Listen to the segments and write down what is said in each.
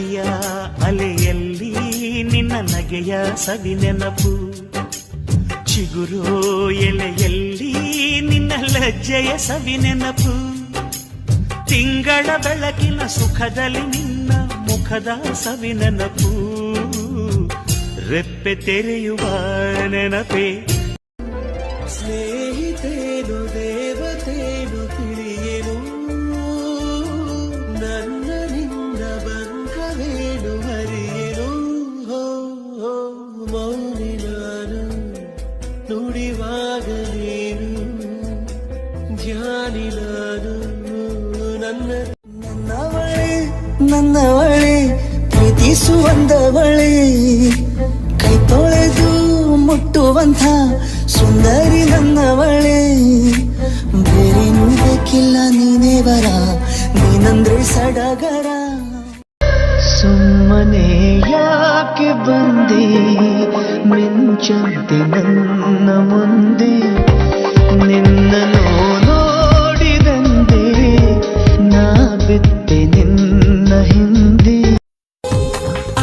ನದಿಯ ಅಲೆಯಲ್ಲಿ ನಿನ್ನ ನಗೆಯ ಸವಿ ನೆನಪು, ಚಿಗುರು ಎಲೆಯಲ್ಲಿ ನಿನ್ನ ಲಜ್ಜೆಯ ಸವಿ ನೆನಪು, ತಿಂಗಳ ಬೆಳಕಿನ ಸುಖದಲ್ಲಿ ನಿನ್ನ ಮುಖದ ಸವಿ ನೆನಪು, ರೆಪ್ಪೆ ತೆರೆಯುವ ನೆನಪೇ. ಸ್ನೇಹಿತೇನು ದೇವತೇನು ತಿಳಿಯೇನು, ನನ್ನ ನಿನ್ನ ಬಂಧವೇನು ಹರಿಯೇನು. ಮೌನಿ ನಾನು ನುಡಿವಾಗ ನೀನು, ಧ್ಯಾನಿ ನಾನು ನನ್ನವಳೆ ಪ್ರೀತಿಸುವಂದವಳೆ, ಕೈ ತೊಳೆದು ಮುಟ್ಟುವಂಥ ಸುಂದರಿ ನನ್ನವಳೆ. ಬೇರೇನೂ ಬೇಕಿಲ್ಲ ನೀನೇ ಬರ, ನೀನಂದ್ರೆ ಸಡಗರ. ಸುಮ್ಮನೆ ಯಾಕೆ ಬಂದೆ ಮಿಂಚಂತೆ ನನ್ನ ಮುಂದೆ, ನಿನ್ನನ್ನು ನೋಡಿದಂದೆ ನಾ ಬಿಟ್ಟೆ ನಿನ್ನ ಹಿಂದೆ.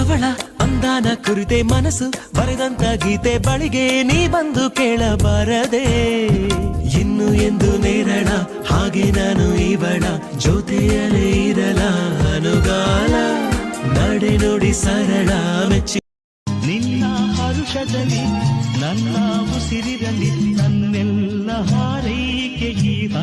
ಅವಳ ಅಂದಾನ ಕುರಿತೆ ಮನಸ್ಸು ಬರೆದಂತ ಗೀತೆ ಬಳಿಗೆ ನೀ ಬಂದು ಕೇಳಬಾರದೆ. ಇನ್ನು ಎಂದು ನೇರಳ ಹಾಗೆ ನಾನು ಇವಳ ಜೊತೆಯಲೇ ಇರಲ ಅನುಗಾಲ, ನಡೆ ನುಡಿ ಸರಳ ಮೆಚ್ಚಿ. ನಿನ್ನ ಹರುಷದಲ್ಲಿ ನನ್ನ ಉಸಿರಿರಲಿ, ನನ್ನೆಲ್ಲ ಹಾರೈಕೆ ಗೀತ.